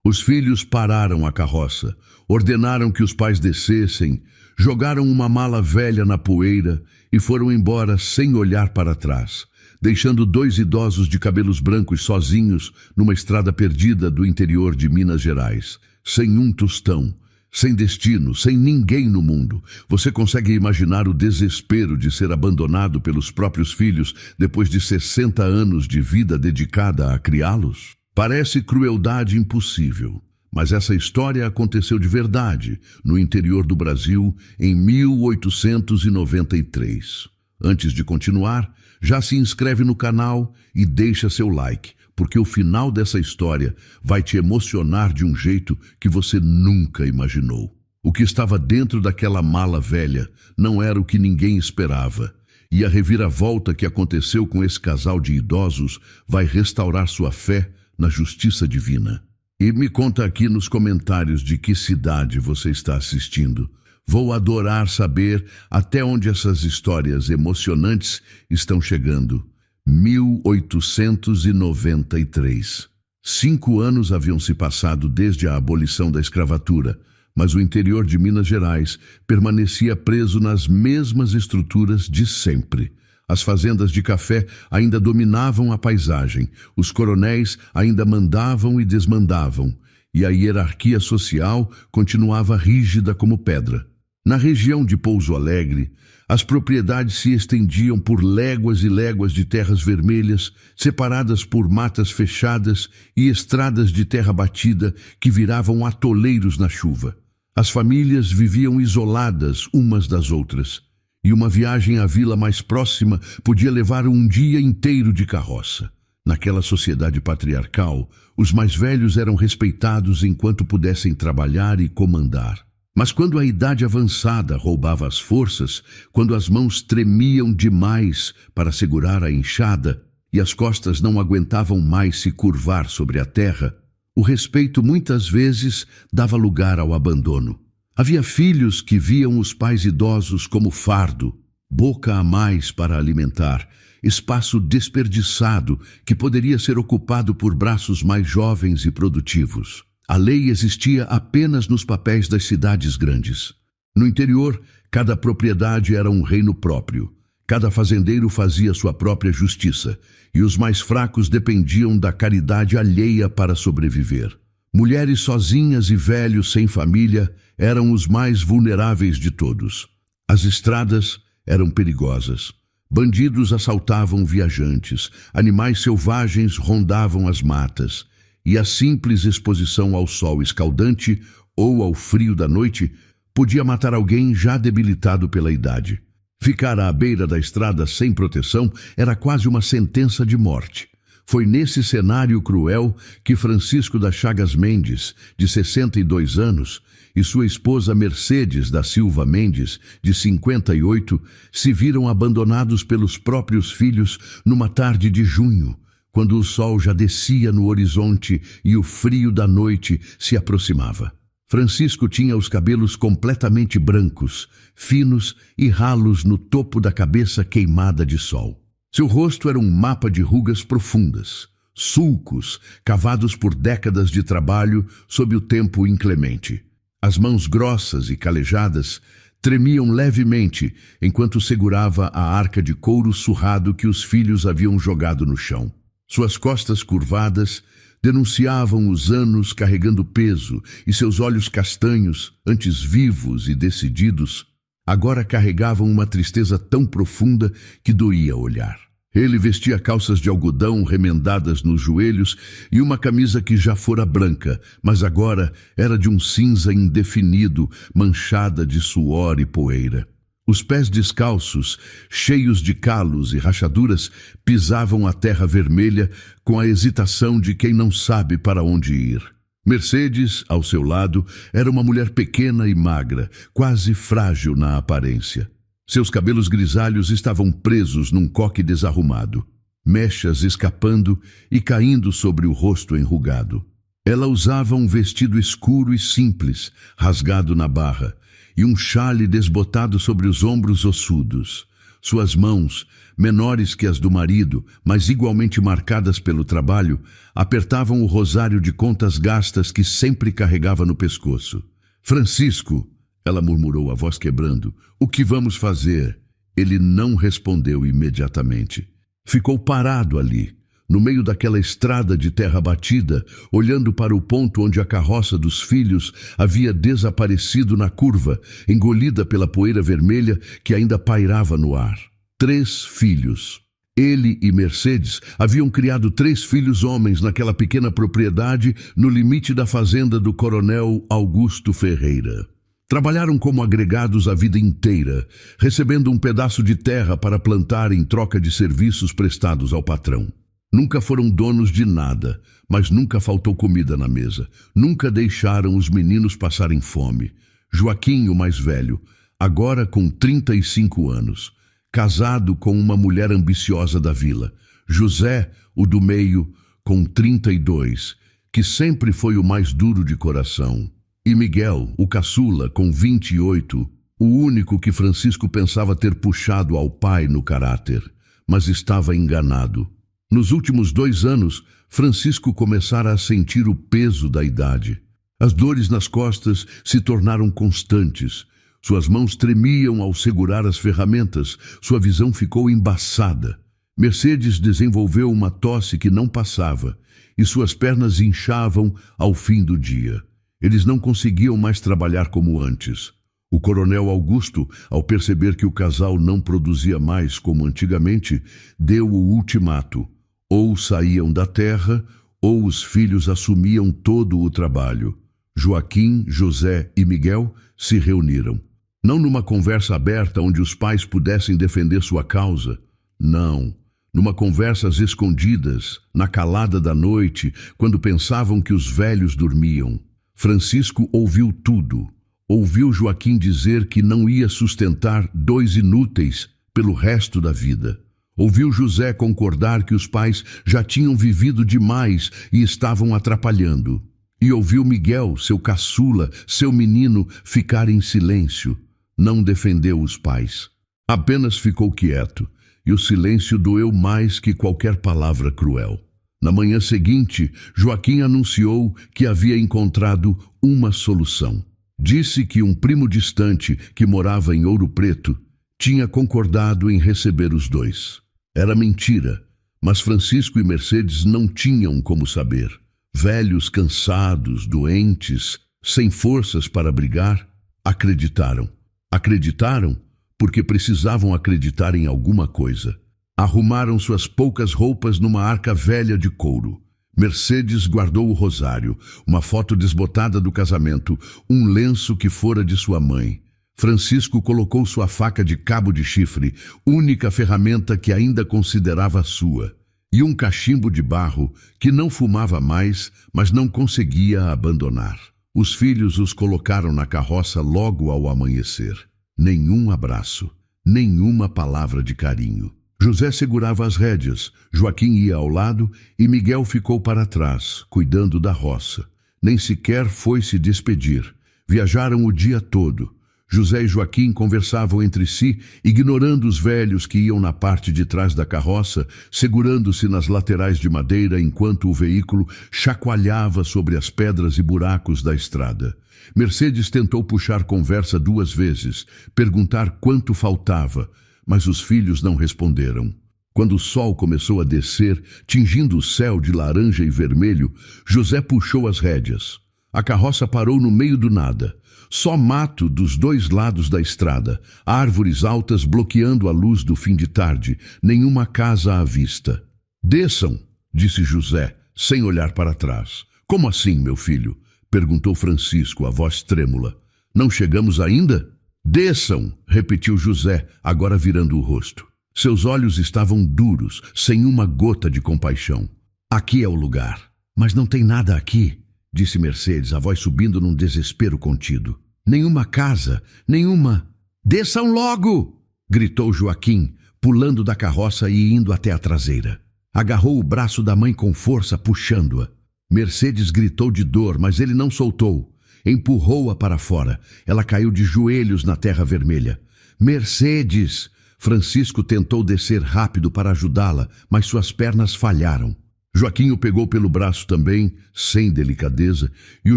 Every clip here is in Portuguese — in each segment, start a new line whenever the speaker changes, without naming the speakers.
Os filhos pararam a carroça, ordenaram que os pais descessem, jogaram uma mala velha na poeira e foram embora sem olhar para trás, deixando 2 idosos de cabelos brancos sozinhos numa estrada perdida do interior de Minas Gerais, sem um tostão, sem destino, sem ninguém no mundo. Você consegue imaginar o desespero de ser abandonado pelos próprios filhos depois de 60 anos de vida dedicada a criá-los? Parece crueldade impossível, mas essa história aconteceu de verdade no interior do Brasil em 1893. Antes de continuar, já se inscreve no canal e deixa seu like, porque o final dessa história vai te emocionar de um jeito que você nunca imaginou. O que estava dentro daquela mala velha não era o que ninguém esperava, e a reviravolta que aconteceu com esse casal de idosos vai restaurar sua fé na justiça divina. E me conta aqui nos comentários de que cidade você está assistindo. Vou adorar saber até onde essas histórias emocionantes estão chegando. 1893. 5 anos haviam se passado desde a abolição da escravatura, mas o interior de Minas Gerais permanecia preso nas mesmas estruturas de sempre. As fazendas de café ainda dominavam a paisagem, os coronéis ainda mandavam e desmandavam, e a hierarquia social continuava rígida como pedra. Na região de Pouso Alegre, as propriedades se estendiam por léguas e léguas de terras vermelhas, separadas por matas fechadas e estradas de terra batida que viravam atoleiros na chuva. As famílias viviam isoladas umas das outras, e uma viagem à vila mais próxima podia levar um dia inteiro de carroça. Naquela sociedade patriarcal, os mais velhos eram respeitados enquanto pudessem trabalhar e comandar. Mas quando a idade avançada roubava as forças, quando as mãos tremiam demais para segurar a enxada e as costas não aguentavam mais se curvar sobre a terra, o respeito muitas vezes dava lugar ao abandono. Havia filhos que viam os pais idosos como fardo, boca a mais para alimentar, espaço desperdiçado que poderia ser ocupado por braços mais jovens e produtivos. A lei existia apenas nos papéis das cidades grandes. No interior, cada propriedade era um reino próprio. Cada fazendeiro fazia sua própria justiça, e os mais fracos dependiam da caridade alheia para sobreviver. Mulheres sozinhas e velhos sem família eram os mais vulneráveis de todos. As estradas eram perigosas. Bandidos assaltavam viajantes, animais selvagens rondavam as matas, e a simples exposição ao sol escaldante ou ao frio da noite podia matar alguém já debilitado pela idade. Ficar à beira da estrada sem proteção era quase uma sentença de morte. Foi nesse cenário cruel que Francisco das Chagas Mendes, de 62 anos, e sua esposa Mercedes da Silva Mendes, de 58, se viram abandonados pelos próprios filhos numa tarde de junho, quando o sol já descia no horizonte e o frio da noite se aproximava. Francisco tinha os cabelos completamente brancos, finos e ralos no topo da cabeça queimada de sol. Seu rosto era um mapa de rugas profundas, sulcos, cavados por décadas de trabalho sob o tempo inclemente. As mãos grossas e calejadas tremiam levemente enquanto segurava a arca de couro surrado que os filhos haviam jogado no chão. Suas costas curvadas denunciavam os anos carregando peso, e seus olhos castanhos, antes vivos e decididos, agora carregavam uma tristeza tão profunda que doía olhar. Ele vestia calças de algodão remendadas nos joelhos e uma camisa que já fora branca, mas agora era de um cinza indefinido, manchada de suor e poeira. Os pés descalços, cheios de calos e rachaduras, pisavam a terra vermelha com a hesitação de quem não sabe para onde ir. Mercedes, ao seu lado, era uma mulher pequena e magra, quase frágil na aparência. Seus cabelos grisalhos estavam presos num coque desarrumado, mechas escapando e caindo sobre o rosto enrugado. Ela usava um vestido escuro e simples, rasgado na barra, e um chale desbotado sobre os ombros ossudos. Suas mãos, menores que as do marido, mas igualmente marcadas pelo trabalho, apertavam o rosário de contas gastas que sempre carregava no pescoço. Francisco, ela murmurou, a voz quebrando, o que vamos fazer? Ele não respondeu imediatamente. Ficou parado ali, no meio daquela estrada de terra batida, olhando para o ponto onde a carroça dos filhos havia desaparecido na curva, engolida pela poeira vermelha que ainda pairava no ar. 3 filhos. Ele e Mercedes haviam criado 3 filhos homens naquela pequena propriedade no limite da fazenda do coronel Augusto Ferreira. Trabalharam como agregados a vida inteira, recebendo um pedaço de terra para plantar em troca de serviços prestados ao patrão. Nunca foram donos de nada, mas nunca faltou comida na mesa. Nunca deixaram os meninos passarem fome. Joaquim, o mais velho, agora com 35 anos, casado com uma mulher ambiciosa da vila. José, o do meio, com 32, que sempre foi o mais duro de coração. E Miguel, o caçula, com 28, o único que Francisco pensava ter puxado ao pai no caráter, mas estava enganado. Nos últimos 2 anos, Francisco começara a sentir o peso da idade. As dores nas costas se tornaram constantes. Suas mãos tremiam ao segurar as ferramentas, sua visão ficou embaçada. Mercedes desenvolveu uma tosse que não passava, e suas pernas inchavam ao fim do dia. Eles não conseguiam mais trabalhar como antes. O coronel Augusto, ao perceber que o casal não produzia mais como antigamente, deu o ultimato. Ou saíam da terra, ou os filhos assumiam todo o trabalho. Joaquim, José e Miguel se reuniram. Não numa conversa aberta onde os pais pudessem defender sua causa. Não. Numa conversa às escondidas, na calada da noite, quando pensavam que os velhos dormiam. Francisco ouviu tudo. Ouviu Joaquim dizer que não ia sustentar 2 inúteis pelo resto da vida. Ouviu José concordar que os pais já tinham vivido demais e estavam atrapalhando. E ouviu Miguel, seu caçula, seu menino, ficar em silêncio. Não defendeu os pais. Apenas ficou quieto, e o silêncio doeu mais que qualquer palavra cruel. Na manhã seguinte, Joaquim anunciou que havia encontrado uma solução. Disse que um primo distante, que morava em Ouro Preto, tinha concordado em receber os 2. Era mentira, mas Francisco e Mercedes não tinham como saber. Velhos, cansados, doentes, sem forças para brigar, acreditaram. Acreditaram porque precisavam acreditar em alguma coisa. Arrumaram suas poucas roupas numa arca velha de couro. Mercedes guardou o rosário, uma foto desbotada do casamento, um lenço que fora de sua mãe. Francisco colocou sua faca de cabo de chifre, única ferramenta que ainda considerava sua, e um cachimbo de barro que não fumava mais, mas não conseguia abandonar. Os filhos os colocaram na carroça logo ao amanhecer. Nenhum abraço, nenhuma palavra de carinho. José segurava as rédeas, Joaquim ia ao lado e Miguel ficou para trás, cuidando da roça. Nem sequer foi se despedir. Viajaram o dia todo. José e Joaquim conversavam entre si, ignorando os velhos que iam na parte de trás da carroça, segurando-se nas laterais de madeira enquanto o veículo chacoalhava sobre as pedras e buracos da estrada. Mercedes tentou puxar conversa 2 vezes, perguntar quanto faltava, mas os filhos não responderam. Quando o sol começou a descer, tingindo o céu de laranja e vermelho, José puxou as rédeas. A carroça parou no meio do nada. Só mato dos 2 lados da estrada, árvores altas bloqueando a luz do fim de tarde, nenhuma casa à vista. Desçam, disse José, sem olhar para trás. Como assim, meu filho? Perguntou Francisco, a voz trêmula. Não chegamos ainda? Desçam, repetiu José, agora virando o rosto. Seus olhos estavam duros, sem uma gota de compaixão. Aqui é o lugar. Mas não tem nada aqui, disse Mercedes, a voz subindo num desespero contido. Nenhuma casa, nenhuma... Desçam logo! Gritou Joaquim, pulando da carroça e indo até a traseira. Agarrou o braço da mãe com força, puxando-a. Mercedes gritou de dor, mas ele não soltou. Empurrou-a para fora. Ela caiu de joelhos na terra vermelha. Mercedes! Francisco tentou descer rápido para ajudá-la, mas suas pernas falharam. Joaquim o pegou pelo braço também, sem delicadeza, e o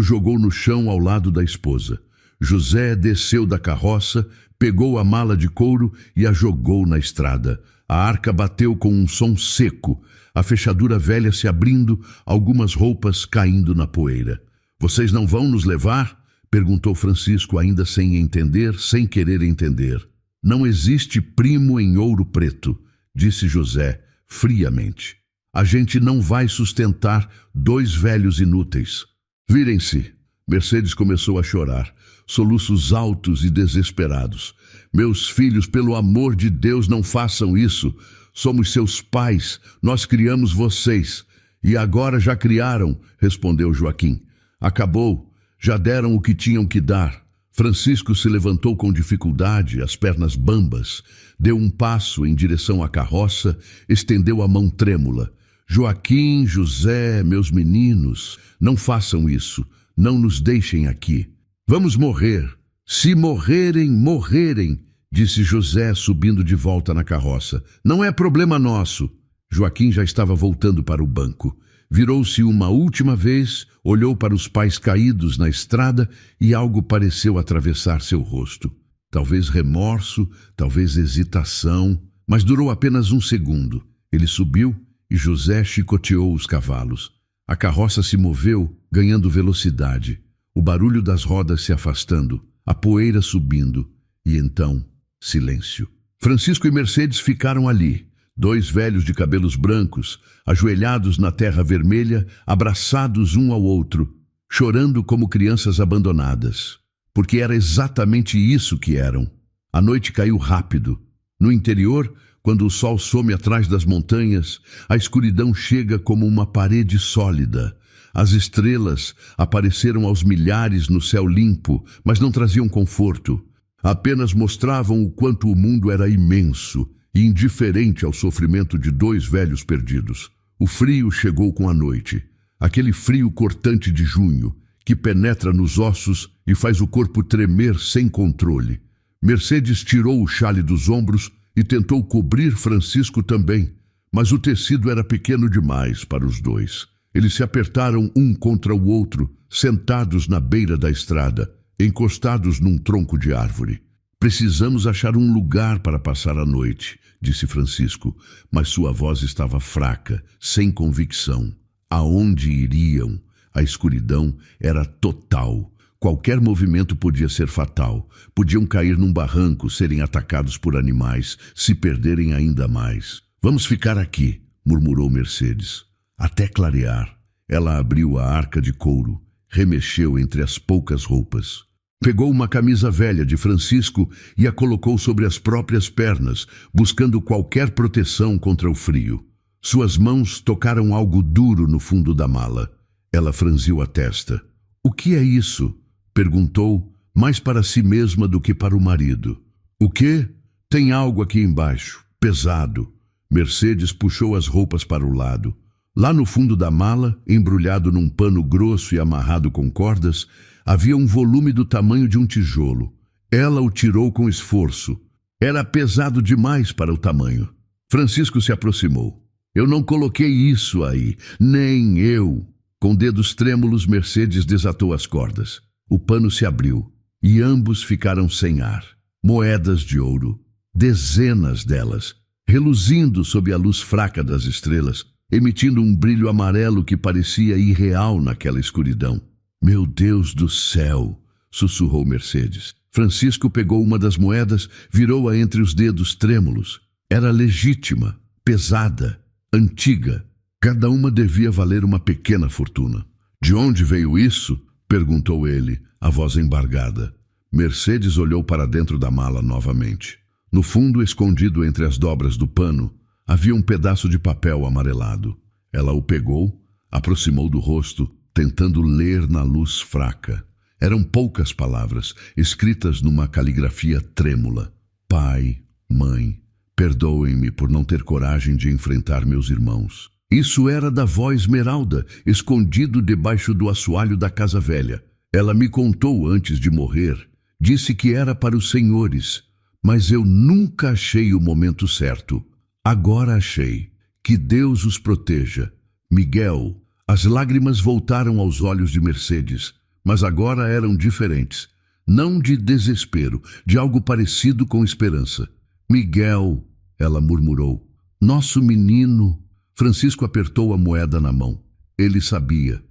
jogou no chão ao lado da esposa. José desceu da carroça, pegou a mala de couro e a jogou na estrada. A arca bateu com um som seco, a fechadura velha se abrindo, algumas roupas caindo na poeira. "Vocês não vão nos levar?" perguntou Francisco, ainda sem entender, sem querer entender. "Não existe primo em Ouro Preto", disse José, friamente. "A gente não vai sustentar 2 velhos inúteis." "Virem-se." Mercedes começou a chorar, soluços altos e desesperados. "Meus filhos, pelo amor de Deus, não façam isso. Somos seus pais, nós criamos vocês." "E agora já criaram", respondeu Joaquim. "Acabou, já deram o que tinham que dar." Francisco se levantou com dificuldade, as pernas bambas, deu um passo em direção à carroça, estendeu a mão trêmula. "Joaquim, José, meus meninos, não façam isso, não nos deixem aqui. Vamos morrer. Se morrerem, morrerem", disse José, subindo de volta na carroça. "Não é problema nosso." Joaquim já estava voltando para o banco. Virou-se uma última vez, olhou para os pais caídos na estrada e algo pareceu atravessar seu rosto. Talvez remorso, talvez hesitação, mas durou apenas um segundo. Ele subiu e José chicoteou os cavalos. A carroça se moveu, ganhando velocidade. O barulho das rodas se afastando, a poeira subindo, e então, silêncio. Francisco e Mercedes ficaram ali, 2 velhos de cabelos brancos, ajoelhados na terra vermelha, abraçados um ao outro, chorando como crianças abandonadas. Porque era exatamente isso que eram. A noite caiu rápido. No interior, quando o sol some atrás das montanhas, a escuridão chega como uma parede sólida. As estrelas apareceram aos milhares no céu limpo, mas não traziam conforto. Apenas mostravam o quanto o mundo era imenso e indiferente ao sofrimento de 2 velhos perdidos. O frio chegou com a noite, aquele frio cortante de junho, que penetra nos ossos e faz o corpo tremer sem controle. Mercedes tirou o xale dos ombros e tentou cobrir Francisco também, mas o tecido era pequeno demais para os 2. Eles se apertaram um contra o outro, sentados na beira da estrada, encostados num tronco de árvore. "Precisamos achar um lugar para passar a noite", disse Francisco, mas sua voz estava fraca, sem convicção. Aonde iriam? A escuridão era total. Qualquer movimento podia ser fatal. Podiam cair num barranco, serem atacados por animais, se perderem ainda mais. "Vamos ficar aqui", murmurou Mercedes. Até clarear, ela abriu a arca de couro, remexeu entre as poucas roupas. Pegou uma camisa velha de Francisco e a colocou sobre as próprias pernas, buscando qualquer proteção contra o frio. Suas mãos tocaram algo duro no fundo da mala. Ela franziu a testa. "O que é isso?" perguntou, mais para si mesma do que para o marido. "O quê? Tem algo aqui embaixo, pesado." Mercedes puxou as roupas para o lado. Lá no fundo da mala, embrulhado num pano grosso e amarrado com cordas, havia um volume do tamanho de um tijolo. Ela o tirou com esforço. Era pesado demais para o tamanho. Francisco se aproximou. "Eu não coloquei isso aí, nem eu." Com dedos trêmulos, Mercedes desatou as cordas. O pano se abriu e ambos ficaram sem ar. Moedas de ouro, dezenas delas, reluzindo sob a luz fraca das estrelas, emitindo um brilho amarelo que parecia irreal naquela escuridão. "Meu Deus do céu!" sussurrou Mercedes. Francisco pegou uma das moedas, virou-a entre os dedos trêmulos. Era legítima, pesada, antiga. Cada uma devia valer uma pequena fortuna. "De onde veio isso?" perguntou ele, a voz embargada. Mercedes olhou para dentro da mala novamente. No fundo, escondido entre as dobras do pano, havia um pedaço de papel amarelado. Ela o pegou, aproximou do rosto, tentando ler na luz fraca. Eram poucas palavras, escritas numa caligrafia trêmula. "Pai, mãe, perdoem-me por não ter coragem de enfrentar meus irmãos." Isso era da vó Esmeralda, escondido debaixo do assoalho da casa velha. Ela me contou antes de morrer. Disse que era para os senhores, Mas eu nunca achei o momento certo. Agora achei. Que Deus os proteja. Miguel. As lágrimas voltaram aos olhos de Mercedes, mas agora eram diferentes. Não de desespero, de algo parecido com esperança. Miguel, ela murmurou. Nosso menino. Francisco apertou a moeda na mão. Ele sabia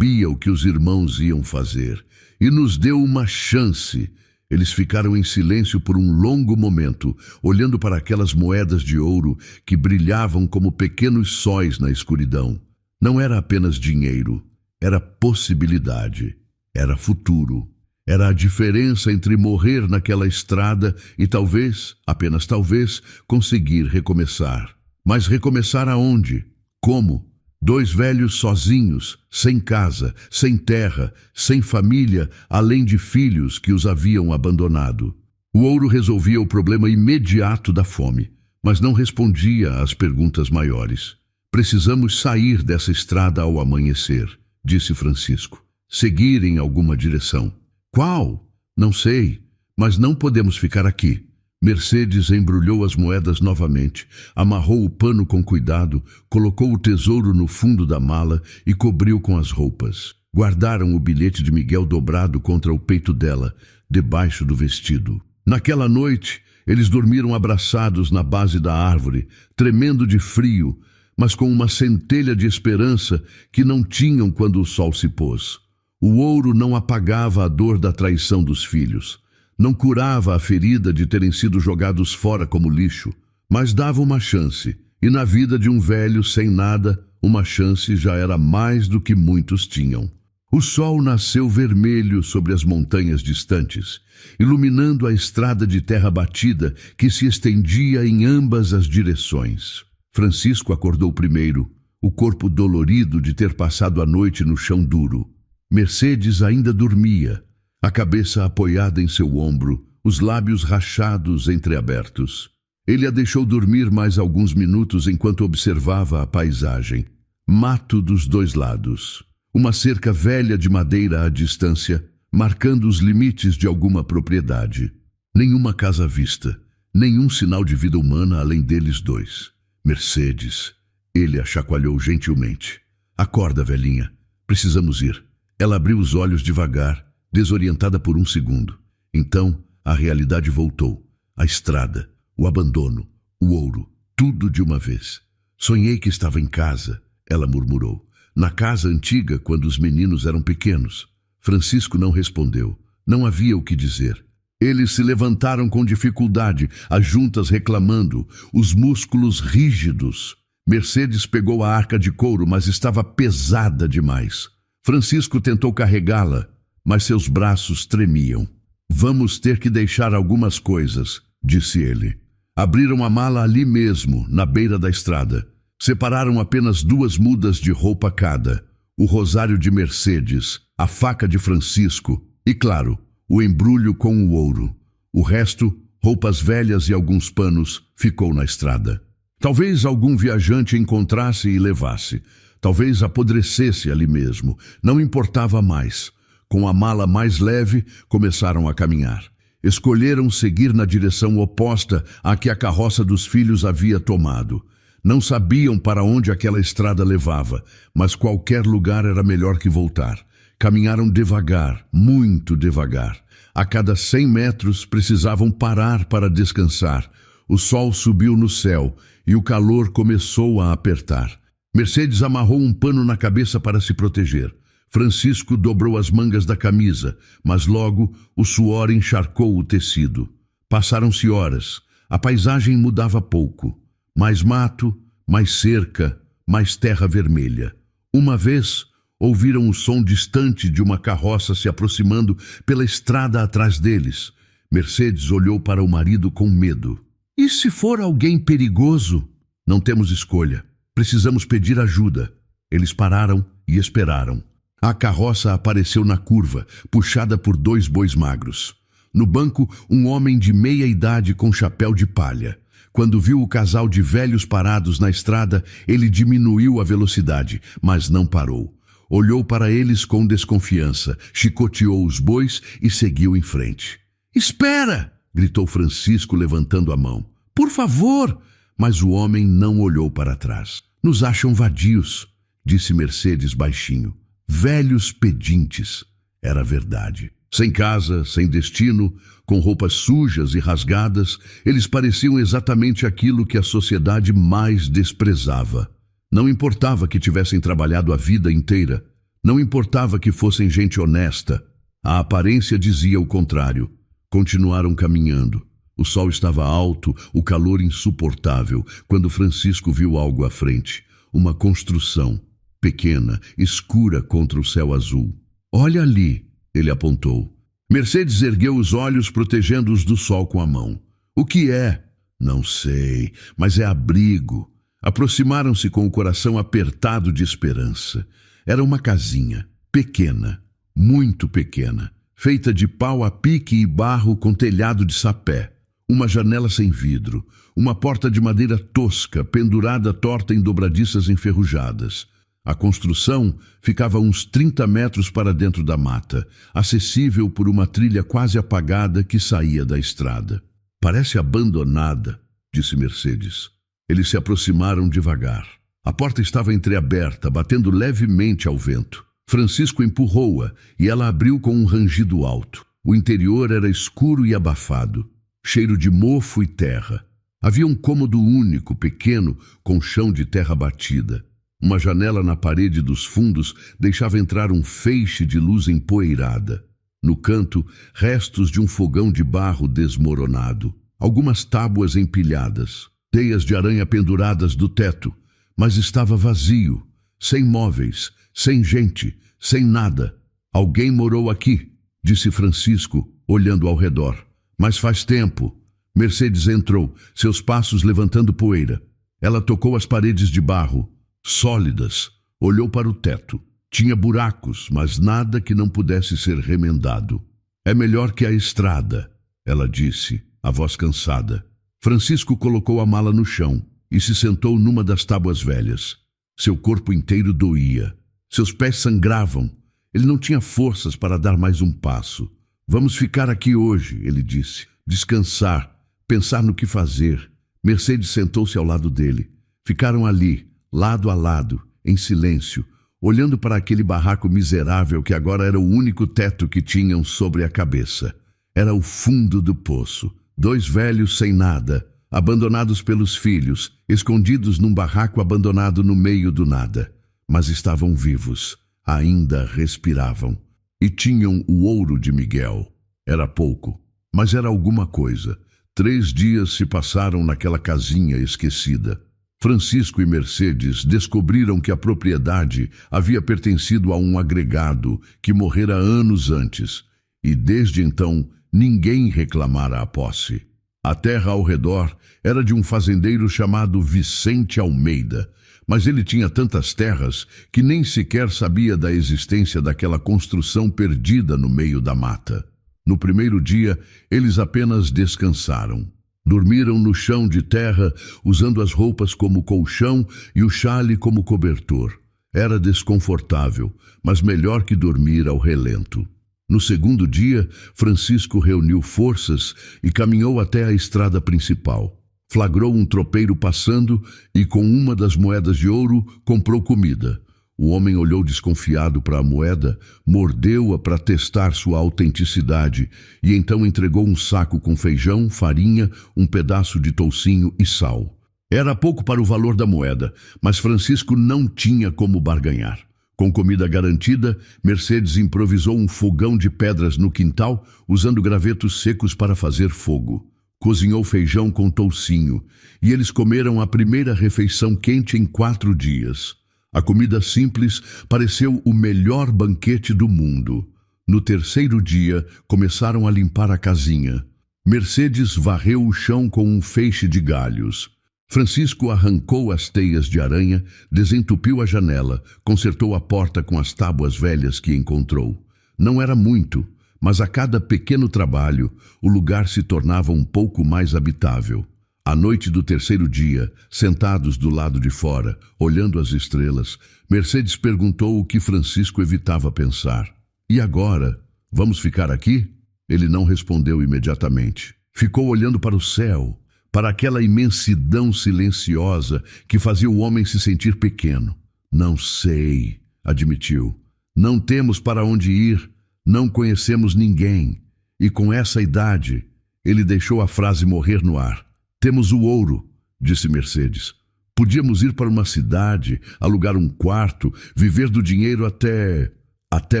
o que os irmãos iam fazer e nos deu uma chance. Eles ficaram em silêncio por um longo momento, olhando para aquelas moedas de ouro que brilhavam como pequenos sóis na escuridão. Não era apenas dinheiro, era possibilidade, era futuro. Era a diferença entre morrer naquela estrada e talvez, apenas talvez, conseguir recomeçar. Mas recomeçar aonde? Como? 2 velhos sozinhos, sem casa, sem terra, sem família, além de filhos que os haviam abandonado. O ouro resolvia o problema imediato da fome, mas não respondia às perguntas maiores. Precisamos sair dessa estrada ao amanhecer, disse Francisco. Seguir em alguma direção. Qual? Não sei, mas não podemos ficar aqui. Mercedes embrulhou as moedas novamente, amarrou o pano com cuidado, colocou o tesouro no fundo da mala e cobriu com as roupas. Guardaram o bilhete de Miguel dobrado contra o peito dela, debaixo do vestido. Naquela noite, eles dormiram abraçados na base da árvore, tremendo de frio, mas com uma centelha de esperança que não tinham quando o sol se pôs. O ouro não apagava a dor da traição dos filhos, não curava a ferida de terem sido jogados fora como lixo, mas dava uma chance, e na vida de um velho sem nada, uma chance já era mais do que muitos tinham. O sol nasceu vermelho sobre as montanhas distantes, iluminando a estrada de terra batida que se estendia em ambas as direções. Francisco acordou primeiro, o corpo dolorido de ter passado a noite no chão duro. Mercedes ainda dormia, a cabeça apoiada em seu ombro, os lábios rachados entreabertos. Ele a deixou dormir mais alguns minutos enquanto observava a paisagem. Mato dos 2 lados. Uma cerca velha de madeira à distância, marcando os limites de alguma propriedade. Nenhuma casa à vista, nenhum sinal de vida humana além deles 2. Mercedes. Ele a chacoalhou gentilmente. Acorda, velhinha. Precisamos ir. Ela abriu os olhos devagar, desorientada por um segundo. Então, a realidade voltou. A estrada, o abandono, o ouro, tudo de uma vez. Sonhei que estava em casa, ela murmurou. Na casa antiga, quando os meninos eram pequenos. Francisco não respondeu. Não havia o que dizer. Eles se levantaram com dificuldade, as juntas reclamando, os músculos rígidos. Mercedes pegou a arca de couro, mas estava pesada demais. Francisco tentou carregá-la, mas seus braços tremiam. Vamos ter que deixar algumas coisas, disse ele. Abriram a mala ali mesmo, na beira da estrada. Separaram apenas 2 mudas de roupa cada, o rosário de Mercedes, a faca de Francisco e, claro, o embrulho com o ouro. O resto, roupas velhas e alguns panos, ficou na estrada. Talvez algum viajante encontrasse e levasse. Talvez apodrecesse ali mesmo. Não importava mais. Com a mala mais leve, começaram a caminhar. Escolheram seguir na direção oposta à que a carroça dos filhos havia tomado. Não sabiam para onde aquela estrada levava, mas qualquer lugar era melhor que voltar. Caminharam devagar, muito devagar. A cada 100 metros precisavam parar para descansar. O sol subiu no céu e o calor começou a apertar. Mercedes amarrou um pano na cabeça para se proteger. Francisco dobrou as mangas da camisa, mas logo o suor encharcou o tecido. Passaram-se horas. A paisagem mudava pouco. Mais mato, mais cerca, mais terra vermelha. Uma vez, ouviram o som distante de uma carroça se aproximando pela estrada atrás deles. Mercedes olhou para o marido com medo. E se for alguém perigoso? Não temos escolha. Precisamos pedir ajuda. Eles pararam e esperaram. A carroça apareceu na curva, puxada por 2 bois magros. No banco, um homem de meia idade com chapéu de palha. Quando viu o casal de velhos parados na estrada, ele diminuiu a velocidade, mas não parou. Olhou para eles com desconfiança, chicoteou os bois e seguiu em frente. "Espera!" gritou Francisco levantando a mão. Por favor! Mas o homem não olhou para trás. Nos acham vadios, disse Mercedes baixinho. Velhos pedintes. Era verdade. Sem casa, sem destino, com roupas sujas e rasgadas, eles pareciam exatamente aquilo que a sociedade mais desprezava. Não importava que tivessem trabalhado a vida inteira. Não importava que fossem gente honesta. A aparência dizia o contrário. Continuaram caminhando. O sol estava alto, o calor insuportável, quando Francisco viu algo à frente. Uma construção, pequena, escura contra o céu azul. Olha ali, ele apontou. Mercedes ergueu os olhos, protegendo-os do sol com a mão. O que é? Não sei, mas é abrigo. Aproximaram-se com o coração apertado de esperança. Era uma casinha, pequena, muito pequena, feita de pau a pique e barro com telhado de sapé. Uma janela sem vidro, uma porta de madeira tosca, pendurada torta em dobradiças enferrujadas. A construção ficava a uns 30 metros para dentro da mata, acessível por uma trilha quase apagada que saía da estrada. Parece abandonada, disse Mercedes. Eles se aproximaram devagar. A porta estava entreaberta, batendo levemente ao vento. Francisco empurrou-a e ela abriu com um rangido alto. O interior era escuro e abafado, cheiro de mofo e terra. Havia um cômodo único, pequeno, com chão de terra batida. Uma janela na parede dos fundos deixava entrar um feixe de luz empoeirada. No canto, restos de um fogão de barro desmoronado. Algumas tábuas empilhadas, teias de aranha penduradas do teto, mas estava vazio, sem móveis, sem gente, sem nada. Alguém morou aqui, disse Francisco, olhando ao redor. Mas faz tempo. Mercedes entrou, seus passos levantando poeira. Ela tocou as paredes de barro, sólidas, olhou para o teto. Tinha buracos, mas nada que não pudesse ser remendado. É melhor que a estrada, ela disse, a voz cansada. Francisco colocou a mala no chão e se sentou numa das tábuas velhas. Seu corpo inteiro doía. Seus pés sangravam. Ele não tinha forças para dar mais um passo. Vamos ficar aqui hoje, ele disse. Descansar, pensar no que fazer. Mercedes sentou-se ao lado dele. Ficaram ali, lado a lado, em silêncio, olhando para aquele barraco miserável que agora era o único teto que tinham sobre a cabeça. Era o fundo do poço. 2 velhos sem nada, abandonados pelos filhos, escondidos num barraco abandonado no meio do nada. Mas estavam vivos, ainda respiravam. E tinham o ouro de Miguel. Era pouco, mas era alguma coisa. 3 dias se passaram naquela casinha esquecida. Francisco e Mercedes descobriram que a propriedade havia pertencido a um agregado que morrera anos antes, e desde então ninguém reclamara a posse. A terra ao redor era de um fazendeiro chamado Vicente Almeida, mas ele tinha tantas terras que nem sequer sabia da existência daquela construção perdida no meio da mata. No primeiro dia, eles apenas descansaram. Dormiram no chão de terra, usando as roupas como colchão e o chale como cobertor. Era desconfortável, mas melhor que dormir ao relento. No segundo dia, Francisco reuniu forças e caminhou até a estrada principal. Flagrou um tropeiro passando e, com uma das moedas de ouro, comprou comida. O homem olhou desconfiado para a moeda, mordeu-a para testar sua autenticidade e então entregou um saco com feijão, farinha, um pedaço de toucinho e sal. Era pouco para o valor da moeda, mas Francisco não tinha como barganhar. Com comida garantida, Mercedes improvisou um fogão de pedras no quintal, usando gravetos secos para fazer fogo. Cozinhou feijão com toucinho, e eles comeram a primeira refeição quente em 4 dias. A comida simples pareceu o melhor banquete do mundo. No terceiro dia, começaram a limpar a casinha. Mercedes varreu o chão com um feixe de galhos. Francisco arrancou as teias de aranha, desentupiu a janela, consertou a porta com as tábuas velhas que encontrou. Não era muito, mas a cada pequeno trabalho, o lugar se tornava um pouco mais habitável. À noite do terceiro dia, sentados do lado de fora, olhando as estrelas, Mercedes perguntou o que Francisco evitava pensar. E agora? Vamos ficar aqui? Ele não respondeu imediatamente. Ficou olhando para o céu, para aquela imensidão silenciosa que fazia o homem se sentir pequeno. Não sei, admitiu. Não temos para onde ir, não conhecemos ninguém. E com essa idade, ele deixou a frase morrer no ar. Temos o ouro, disse Mercedes. Podíamos ir para uma cidade, alugar um quarto, viver do dinheiro até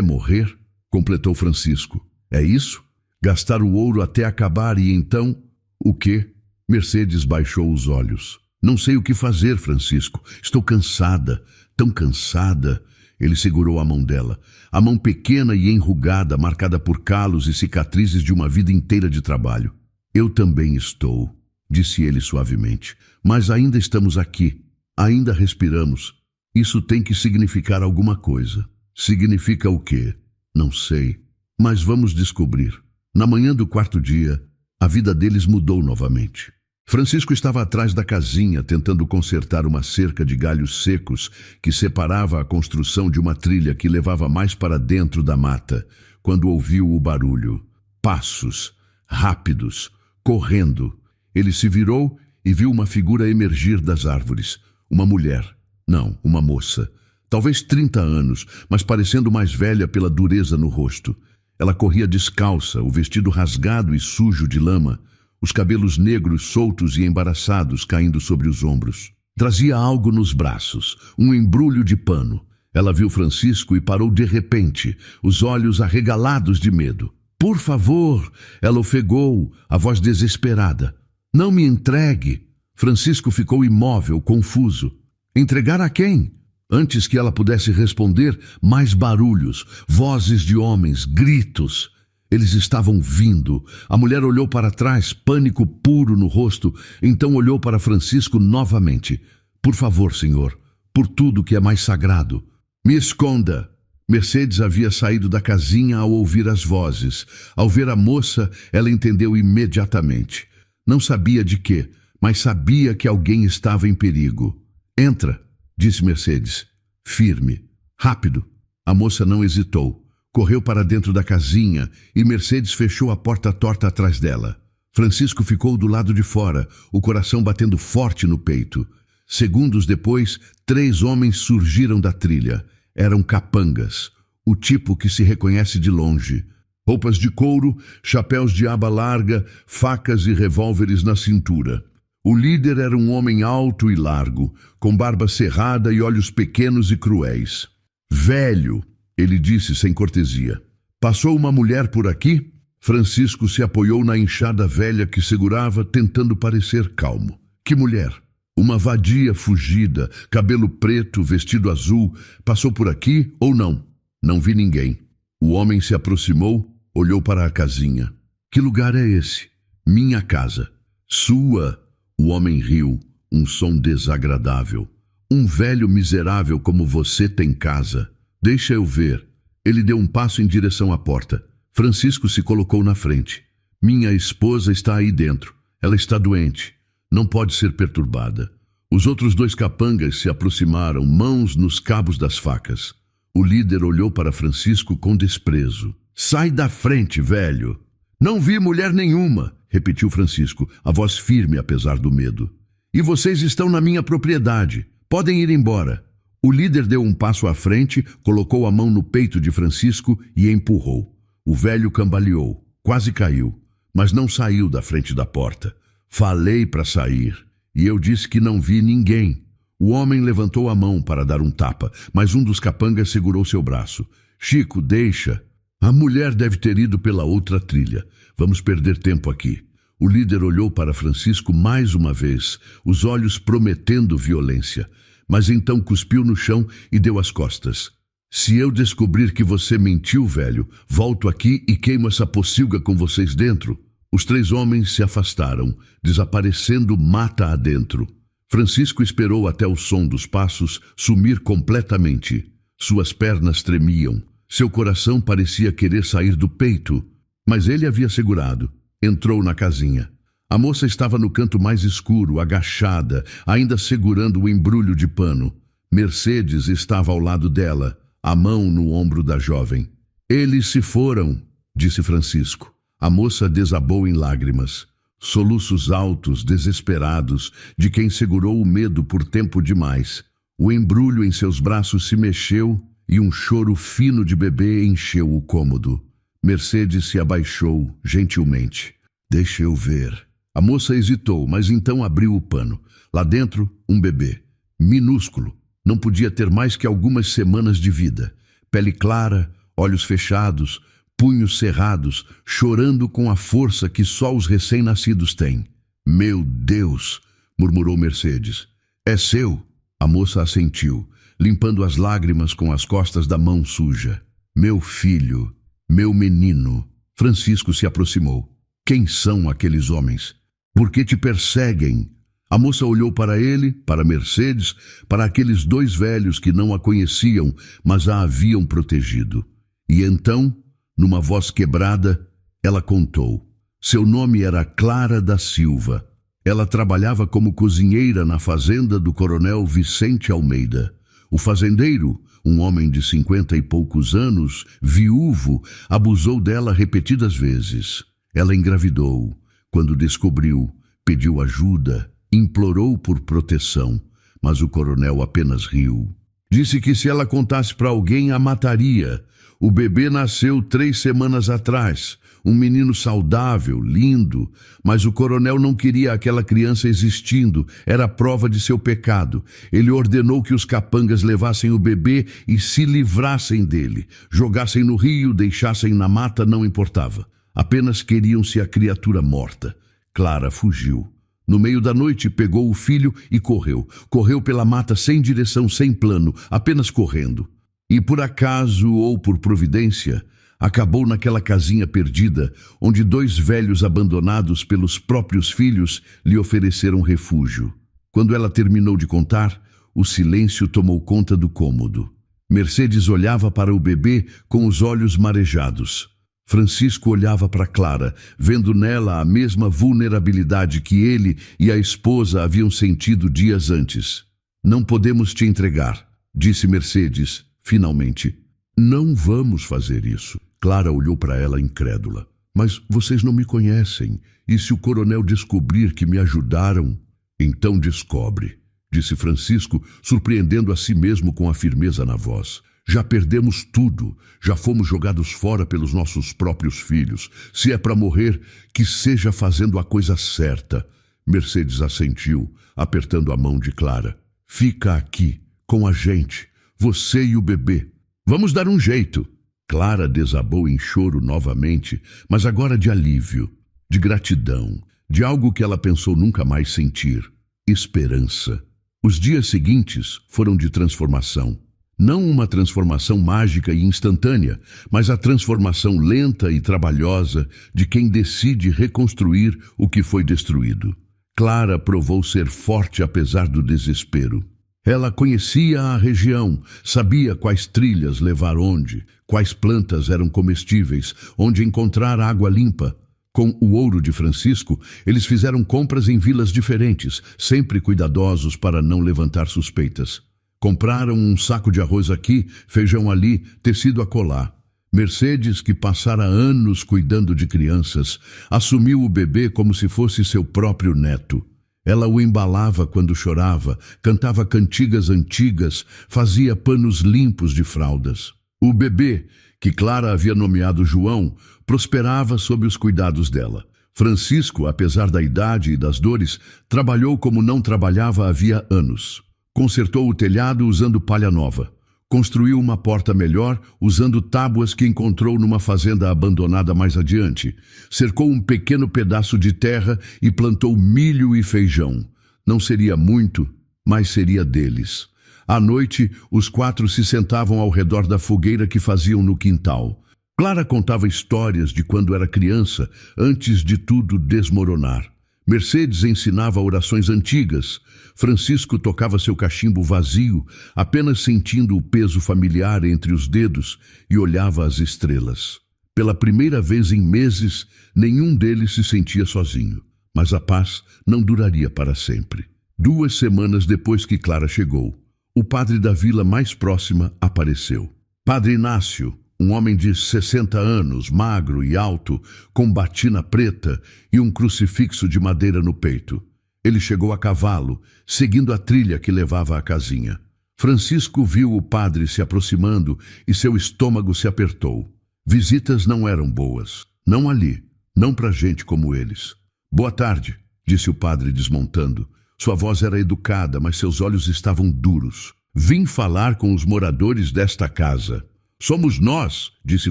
morrer, completou Francisco. É isso? Gastar o ouro até acabar e então, o quê? Mercedes baixou os olhos. Não sei o que fazer, Francisco. Estou cansada, tão cansada. Ele segurou a mão dela. A mão pequena e enrugada, marcada por calos e cicatrizes de uma vida inteira de trabalho. Eu também estou, disse ele suavemente. Mas ainda estamos aqui. Ainda respiramos. Isso tem que significar alguma coisa. Significa o quê? Não sei. Mas vamos descobrir. Na manhã do quarto dia, a vida deles mudou novamente. Francisco estava atrás da casinha, tentando consertar uma cerca de galhos secos que separava a construção de uma trilha que levava mais para dentro da mata, quando ouviu o barulho. Passos, rápidos, correndo. Ele se virou e viu uma figura emergir das árvores. Uma mulher. Não, uma moça. Talvez 30 anos, mas parecendo mais velha pela dureza no rosto. Ela corria descalça, o vestido rasgado e sujo de lama, os cabelos negros soltos e embaraçados caindo sobre os ombros. Trazia algo nos braços, um embrulho de pano. Ela viu Francisco e parou de repente, os olhos arregalados de medo. Por favor, ela ofegou, a voz desesperada. Não me entregue. Francisco ficou imóvel, confuso. Entregar a quem? Antes que ela pudesse responder, mais barulhos, vozes de homens, gritos. Eles estavam vindo. A mulher olhou para trás, pânico puro no rosto, então olhou para Francisco novamente. Por favor, senhor, por tudo que é mais sagrado, me esconda. Mercedes havia saído da casinha ao ouvir as vozes. Ao ver a moça, ela entendeu imediatamente. Não sabia de quê, mas sabia que alguém estava em perigo. Entra, disse Mercedes, firme, rápido. A moça não hesitou. Correu para dentro da casinha e Mercedes fechou a porta torta atrás dela. Francisco ficou do lado de fora, o coração batendo forte no peito. Segundos depois, 3 homens surgiram da trilha. Eram capangas, o tipo que se reconhece de longe. Roupas de couro, chapéus de aba larga, facas e revólveres na cintura. O líder era um homem alto e largo, com barba cerrada e olhos pequenos e cruéis. Velho, ele disse sem cortesia. Passou uma mulher por aqui? Francisco se apoiou na enxada velha que segurava, tentando parecer calmo. Que mulher? Uma vadia fugida, cabelo preto, vestido azul. Passou por aqui ou não? Não vi ninguém. O homem se aproximou, olhou para a casinha. Que lugar é esse? Minha casa. Sua? O homem riu, um som desagradável. Um velho miserável como você tem casa. Deixa eu ver. Ele deu um passo em direção à porta. Francisco se colocou na frente. Minha esposa está aí dentro. Ela está doente. Não pode ser perturbada. Os outros 2 capangas se aproximaram, mãos nos cabos das facas. O líder olhou para Francisco com desprezo. Sai da frente, velho. Não vi mulher nenhuma, repetiu Francisco, a voz firme apesar do medo. E vocês estão na minha propriedade. Podem ir embora. O líder deu um passo à frente, colocou a mão no peito de Francisco e empurrou. O velho cambaleou, quase caiu, mas não saiu da frente da porta. Falei para sair, e eu disse que não vi ninguém. O homem levantou a mão para dar um tapa, mas um dos capangas segurou seu braço. Chico, deixa. A mulher deve ter ido pela outra trilha. Vamos perder tempo aqui. O líder olhou para Francisco mais uma vez, os olhos prometendo violência, mas então cuspiu no chão e deu as costas. Se eu descobrir que você mentiu, velho, volto aqui e queimo essa pocilga com vocês dentro. Os 3 homens se afastaram, desaparecendo mata adentro. Francisco esperou até o som dos passos sumir completamente. Suas pernas tremiam. Seu coração parecia querer sair do peito, mas ele havia segurado. Entrou na casinha. A moça estava no canto mais escuro, agachada, ainda segurando o embrulho de pano. Mercedes estava ao lado dela, a mão no ombro da jovem. Eles se foram, disse Francisco. A moça desabou em lágrimas. Soluços altos, desesperados, de quem segurou o medo por tempo demais. O embrulho em seus braços se mexeu e um choro fino de bebê encheu o cômodo. Mercedes se abaixou, gentilmente. Deixe eu ver. A moça hesitou, mas então abriu o pano. Lá dentro, um bebê. Minúsculo. Não podia ter mais que algumas semanas de vida. Pele clara, olhos fechados, punhos cerrados, chorando com a força que só os recém-nascidos têm. Meu Deus! Murmurou Mercedes. É seu? A moça assentiu, limpando as lágrimas com as costas da mão suja. Meu filho, meu menino. Francisco se aproximou. Quem são aqueles homens? Por que te perseguem? A moça olhou para ele, para Mercedes, para aqueles dois velhos que não a conheciam, mas a haviam protegido. E então, numa voz quebrada, ela contou. Seu nome era Clara da Silva. Ela trabalhava como cozinheira na fazenda do coronel Vicente Almeida. O fazendeiro, um homem de 50 e poucos anos, viúvo, abusou dela repetidas vezes. Ela engravidou. Quando descobriu, pediu ajuda, implorou por proteção, mas o coronel apenas riu. Disse que se ela contasse para alguém, a mataria. O bebê nasceu 3 semanas atrás, um menino saudável, lindo, mas o coronel não queria aquela criança existindo, era prova de seu pecado. Ele ordenou que os capangas levassem o bebê e se livrassem dele, jogassem no rio, deixassem na mata, não importava. Apenas queriam-se a criatura morta. Clara fugiu. No meio da noite, pegou o filho e correu. Correu pela mata sem direção, sem plano, apenas correndo. E por acaso ou por providência, acabou naquela casinha perdida, onde 2 velhos abandonados pelos próprios filhos lhe ofereceram refúgio. Quando ela terminou de contar, o silêncio tomou conta do cômodo. Mercedes olhava para o bebê com os olhos marejados. Francisco olhava para Clara, vendo nela a mesma vulnerabilidade que ele e a esposa haviam sentido dias antes. Não podemos te entregar, disse Mercedes, finalmente. Não vamos fazer isso. Clara olhou para ela incrédula. Mas vocês não me conhecem, e se o coronel descobrir que me ajudaram? Então descobre, disse Francisco, surpreendendo a si mesmo com a firmeza na voz. Já perdemos tudo, já fomos jogados fora pelos nossos próprios filhos. Se é para morrer, que seja fazendo a coisa certa. Mercedes assentiu, apertando a mão de Clara. Fica aqui, com a gente, você e o bebê. Vamos dar um jeito. Clara desabou em choro novamente, mas agora de alívio, de gratidão, de algo que ela pensou nunca mais sentir. Esperança. Os dias seguintes foram de transformação. Não uma transformação mágica e instantânea, mas a transformação lenta e trabalhosa de quem decide reconstruir o que foi destruído. Clara provou ser forte apesar do desespero. Ela conhecia a região, sabia quais trilhas levar onde, quais plantas eram comestíveis, onde encontrar água limpa. Com o ouro de Francisco, eles fizeram compras em vilas diferentes, sempre cuidadosos para não levantar suspeitas. Compraram um saco de arroz aqui, feijão ali, tecido acolá. Mercedes, que passara anos cuidando de crianças, assumiu o bebê como se fosse seu próprio neto. Ela o embalava quando chorava, cantava cantigas antigas, fazia panos limpos de fraldas. O bebê, que Clara havia nomeado João, prosperava sob os cuidados dela. Francisco, apesar da idade e das dores, trabalhou como não trabalhava havia anos. Consertou o telhado usando palha nova. Construiu uma porta melhor usando tábuas que encontrou numa fazenda abandonada mais adiante. Cercou um pequeno pedaço de terra e plantou milho e feijão. Não seria muito, mas seria deles. À noite, os 4 se sentavam ao redor da fogueira que faziam no quintal. Clara contava histórias de quando era criança, antes de tudo desmoronar. Mercedes ensinava orações antigas. Francisco tocava seu cachimbo vazio, apenas sentindo o peso familiar entre os dedos, e olhava as estrelas. Pela primeira vez em meses, nenhum deles se sentia sozinho. Mas a paz não duraria para sempre. 2 semanas depois que Clara chegou, o padre da vila mais próxima apareceu. Padre Inácio, Um homem de 60 anos, magro e alto, com batina preta e um crucifixo de madeira no peito. Ele chegou a cavalo, seguindo a trilha que levava à casinha. Francisco viu o padre se aproximando e seu estômago se apertou. Visitas não eram boas. Não ali. Não para gente como eles. Boa tarde, disse o padre desmontando. Sua voz era educada, mas seus olhos estavam duros. Vim falar com os moradores desta casa. Somos nós, disse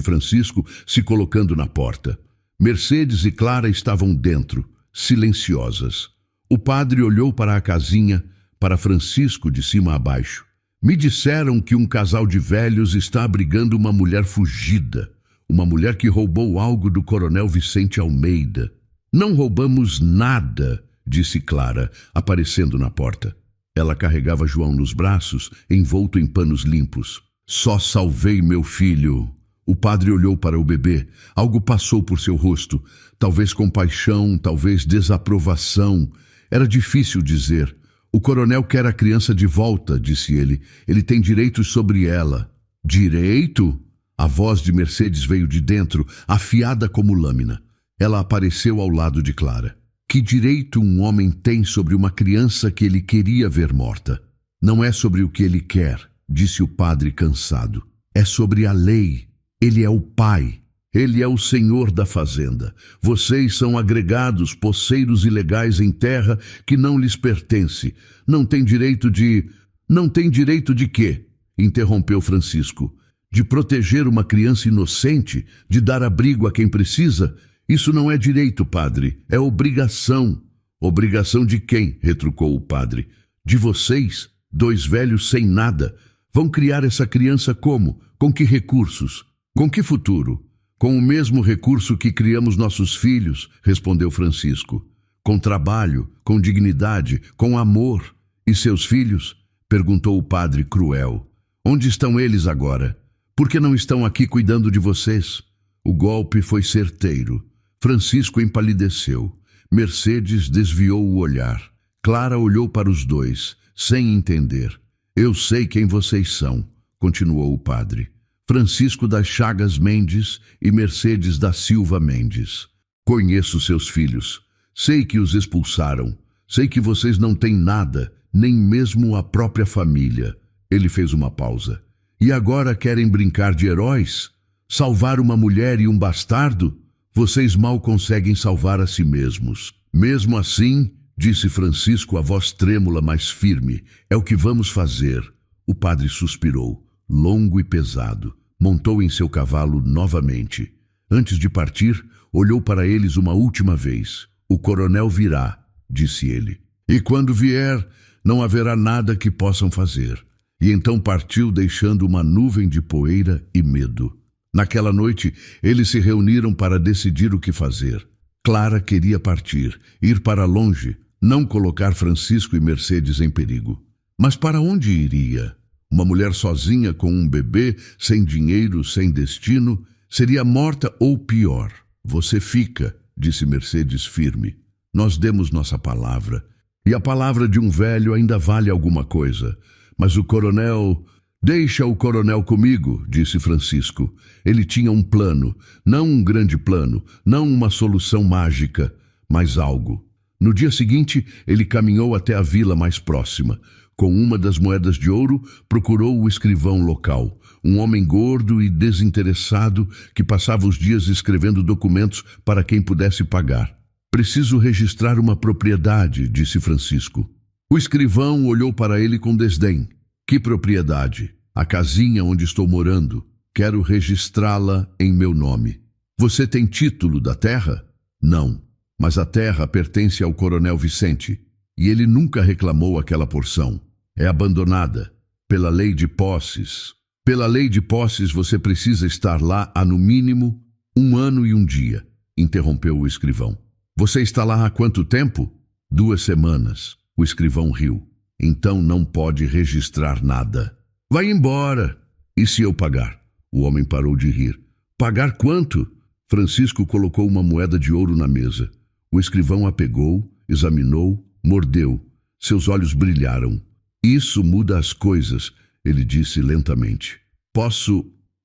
Francisco, se colocando na porta. Mercedes e Clara estavam dentro, silenciosas. O padre olhou para a casinha, para Francisco de cima a baixo. Me disseram que um casal de velhos está abrigando uma mulher fugida, uma mulher que roubou algo do coronel Vicente Almeida. Não roubamos nada, disse Clara, aparecendo na porta. Ela carregava João nos braços, envolto em panos limpos. Só salvei meu filho. O padre olhou para o bebê. Algo passou por seu rosto. Talvez compaixão, talvez desaprovação. Era difícil dizer. O coronel quer a criança de volta, disse ele. Ele tem direitos sobre ela. Direito? A voz de Mercedes veio de dentro, afiada como lâmina. Ela apareceu ao lado de Clara. Que direito um homem tem sobre uma criança que ele queria ver morta? Não é sobre o que ele quer, disse o padre cansado. É sobre a lei. Ele é o pai. Ele é o senhor da fazenda. Vocês são agregados, posseiros ilegais em terra que não lhes pertence. Não tem direito de... Não tem direito de quê? Interrompeu Francisco. De proteger uma criança inocente, de dar abrigo a quem precisa? Isso não é direito, padre. É obrigação. Obrigação de quem? Retrucou o padre. De vocês, dois velhos sem nada. Vão criar essa criança como? Com que recursos? Com que futuro? Com o mesmo recurso que criamos nossos filhos, respondeu Francisco. Com trabalho, com dignidade, com amor. E seus filhos? Perguntou o padre cruel. Onde estão eles agora? Por que não estão aqui cuidando de vocês? O golpe foi certeiro. Francisco empalideceu. Mercedes desviou o olhar. Clara olhou para os dois, sem entender. Eu sei quem vocês são, continuou o padre. Francisco das Chagas Mendes e Mercedes da Silva Mendes. Conheço seus filhos. Sei que os expulsaram. Sei que vocês não têm nada, nem mesmo a própria família. Ele fez uma pausa. E agora querem brincar de heróis? Salvar uma mulher e um bastardo? Vocês mal conseguem salvar a si mesmos. Mesmo assim, disse Francisco, a voz trêmula, mas firme, é o que vamos fazer. O padre suspirou, longo e pesado. Montou em seu cavalo novamente. Antes de partir, olhou para eles uma última vez. O coronel virá, disse ele. E quando vier, não haverá nada que possam fazer. E então partiu, deixando uma nuvem de poeira e medo. Naquela noite, eles se reuniram para decidir o que fazer. Clara queria partir, ir para longe, não colocar Francisco e Mercedes em perigo. Mas para onde iria? Uma mulher sozinha com um bebê, sem dinheiro, sem destino, seria morta ou pior. Você fica, disse Mercedes firme. Nós demos nossa palavra. E a palavra de um velho ainda vale alguma coisa. Mas o coronel... Deixa o coronel comigo, disse Francisco. Ele tinha um plano, não um grande plano, não uma solução mágica, mas algo. No dia seguinte, ele caminhou até a vila mais próxima. Com uma das moedas de ouro, procurou o escrivão local, um homem gordo e desinteressado que passava os dias escrevendo documentos para quem pudesse pagar. Preciso registrar uma propriedade, disse Francisco. O escrivão olhou para ele com desdém. Que propriedade? A casinha onde estou morando. Quero registrá-la em meu nome. Você tem título da terra? Não, mas a terra pertence ao coronel Vicente, e ele nunca reclamou aquela porção. É abandonada, pela lei de posses. Pela lei de posses você precisa estar lá há no mínimo 1 ano e 1 dia, interrompeu o escrivão. Você está lá há quanto tempo? 2 semanas. O escrivão riu. Então não pode registrar nada. Vai embora. E se eu pagar? O homem parou de rir. Pagar quanto? Francisco colocou uma moeda de ouro na mesa. O escrivão a pegou, examinou, mordeu. Seus olhos brilharam. Isso muda as coisas, ele disse lentamente.